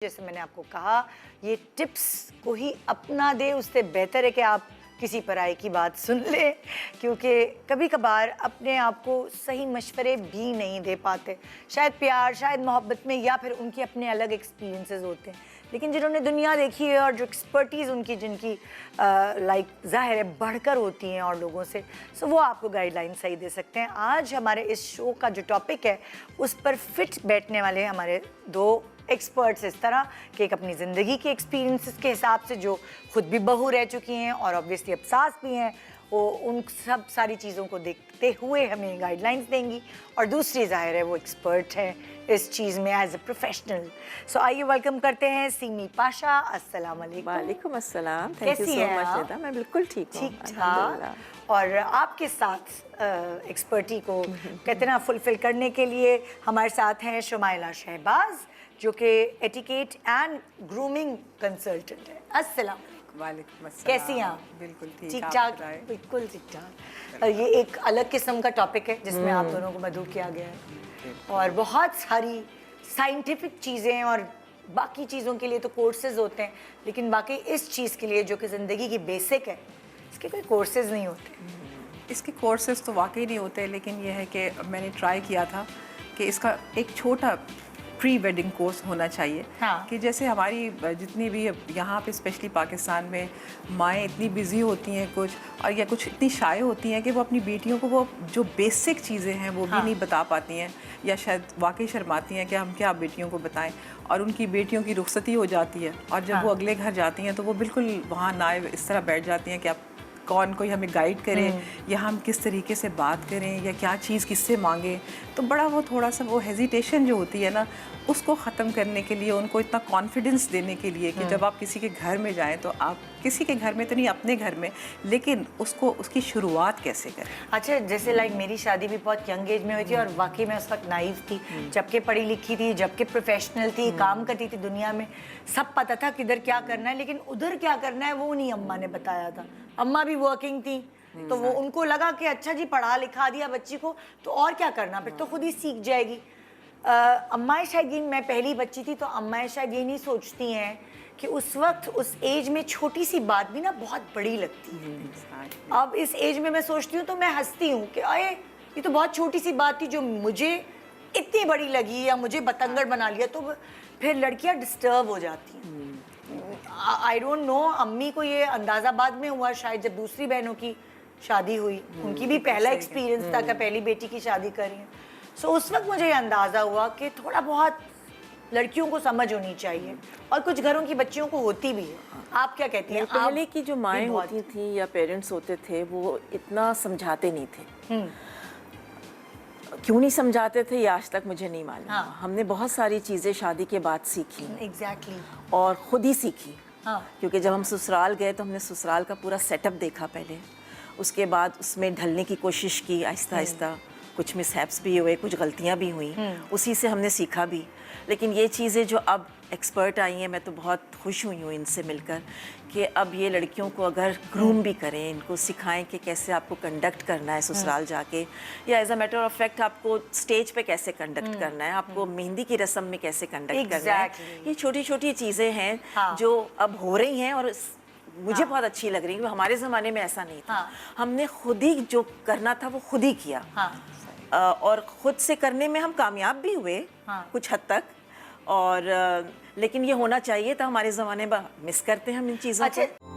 जैसे मैंने आपको कहा, ये टिप्स को ही अपना दे, उससे बेहतर है कि आप किसी पराये की बात सुन लें, क्योंकि कभी कभार अपने आप को सही मशवरे भी नहीं दे पाते। शायद प्यार, शायद मोहब्बत में, या फिर उनके अपने अलग एक्सपीरियंसेस होते हैं, लेकिन जिन्होंने दुनिया देखी है और जो एक्सपर्टीज़ उनकी जिनकी लाइक ज़ाहिर है बढ़कर होती हैं और लोगों से, सो वो आपको गाइडलाइन सही दे सकते हैं। आज हमारे इस शो का जो टॉपिक है उस पर फिट बैठने वाले हमारे दो एक्सपर्ट्स, इस तरह कि एक अपनी ज़िंदगी के एक्सपीरियंसेस के हिसाब से जो खुद भी बहू रह चुकी हैं और ऑब्वियसली अब सास भी हैं, वो उन सब सारी चीज़ों को देखते हुए हमें गाइडलाइंस देंगी, और दूसरी ज़ाहिर है वो एक्सपर्ट हैं इस चीज़ में एज ए प्रोफेशनल। सो आइए वेलकम करते हैं सीमी पाशा। अस्सलाम वालेकुम। वालेकुम अस्सलाम। Thank you so much Nida. मैं बिल्कुल ठीक हूँ, ठीक। और आपके साथ एक्सपर्टी को कहते ना फुलफिल करने के लिए हमारे साथ हैं शुमाइला शहबाज, जो कि एटिकेट एंड ग्रूमिंग कंसल्टेंट है। अस्सलाम वालेकुम अस्सलाम। कैसी हैं आप? बिल्कुल ठीक ठाक, बिल्कुल ठीक ठाक। ये एक अलग किस्म का टॉपिक है जिसमें आप दोनों को मदऊ किया गया है, और बहुत सारी साइंटिफिक चीज़ें और बाकी चीज़ों के लिए तो कोर्सेज होते हैं, लेकिन बाकी इस चीज़ के लिए जो कि ज़िंदगी की बेसिक है, इसके कोई कोर्सेज नहीं होते। इसके कोर्सेज तो वाकई नहीं होते, लेकिन यह है कि मैंने ट्राई किया था कि इसका एक छोटा प्री वेडिंग कोर्स होना चाहिए। हाँ। कि जैसे हमारी जितनी भी यहाँ पे स्पेशली पाकिस्तान में माएँ इतनी बिज़ी होती हैं कुछ, और या कुछ इतनी शाये होती हैं कि वो अपनी बेटियों को वो जो बेसिक चीज़ें हैं वो भी नहीं बता पाती हैं, या शायद वाकई शर्माती हैं कि हम क्या बेटियों को बताएं, और उनकी बेटियों की रुखसती हो जाती है, और जब वो अगले घर जाती हैं तो वो बिल्कुल वहाँ नायब इस तरह बैठ जाती हैं कि आप कौन कोई हमें गाइड करे, या हम किस तरीके से बात करें, या क्या चीज़ किससे मांगे। तो बड़ा वो थोड़ा सा वो हेजिटेशन जो होती है ना, उसको ख़त्म करने के लिए, उनको इतना कॉन्फिडेंस देने के लिए कि जब आप किसी के घर में जाएं तो आप किसी के घर में तो नहीं, अपने घर में, लेकिन उसकी शुरुआत कैसे करें। अच्छा, जैसे लाइक मेरी शादी भी बहुत यंग एज में हुई थी, और वाकई मैं उस वक्त नाइव थी, जबकि पढ़ी लिखी थी, जबकि प्रोफेशनल थी, काम करती थी दुनिया में, सब पता था किधर क्या करना है, लेकिन उधर क्या करना है वो नहीं अम्मा ने बताया था। अम्मा भी वर्किंग थी, तो वो उनको लगा कि अच्छा जी पढ़ा लिखा दिया बच्ची को तो और क्या करना, फिर तो खुद ही सीख जाएगी। अम्माएं शायद ये, मैं पहली बच्ची थी तो अम्माएं शायद ये नहीं सोचती हैं कि उस वक्त उस एज में छोटी सी बात भी ना बहुत बड़ी लगती है। अब इस एज में मैं सोचती हूँ तो मैं हंसती हूँ कि अरे ये तो बहुत छोटी सी बात थी जो मुझे इतनी बड़ी लगी, या मुझे बतंगड़ बना लिया। तो फिर लड़कियाँ डिस्टर्ब हो जाती हैं। आई डोंट नो, अम्मी को ये अंदाज़ा बाद में हुआ शायद जब दूसरी बहनों की शादी हुई, उनकी भी पहला एक्सपीरियंस था कि पहली बेटी की शादी करी है। सो उस वक्त मुझे ये अंदाज़ा हुआ कि थोड़ा बहुत लड़कियों को समझ होनी चाहिए, और कुछ घरों की बच्चियों को होती भी है। आप क्या कहती हैं? पहले की जो माएँ होती थी या पेरेंट्स होते थे वो इतना समझाते नहीं थे। क्यों नहीं समझाते थे ये आज तक मुझे नहीं मालूम। हाँ। हमने बहुत सारी चीज़ें शादी के बाद सीखी। एग्जैक्टली। और खुद ही सीखी। हाँ। क्योंकि जब हम ससुराल गए तो हमने ससुराल का पूरा सेटअप देखा पहले, उसके बाद उसमें ढलने की कोशिश की आहिस्ता आहिस्ता। कुछ मिसहैप्स भी हुए, कुछ गलतियां भी हुई, उसी से हमने सीखा भी। लेकिन ये चीज़ें जो अब एक्सपर्ट आई हैं, मैं तो बहुत खुश हुई हूँ इनसे मिलकर, कि अब ये लड़कियों को अगर ग्रूम भी करें, इनको सिखाएं कि कैसे आपको कंडक्ट करना है ससुराल जाके, या as a matter of fact आपको स्टेज पे कैसे कंडक्ट करना है, आपको मेहंदी की रस्म में कैसे कंडक्ट करना है। ये छोटी छोटी चीज़ें हैं जो अब हो रही हैं, और मुझे बहुत अच्छी लग रही है। हमारे ज़माने में ऐसा नहीं था। हमने खुद ही जो करना था वो खुद ही किया। और खुद से करने में हम कामयाब भी हुए कुछ हद तक, और लेकिन ये होना चाहिए था। हमारे ज़माने में मिस करते हैं हम इन चीज़ों को।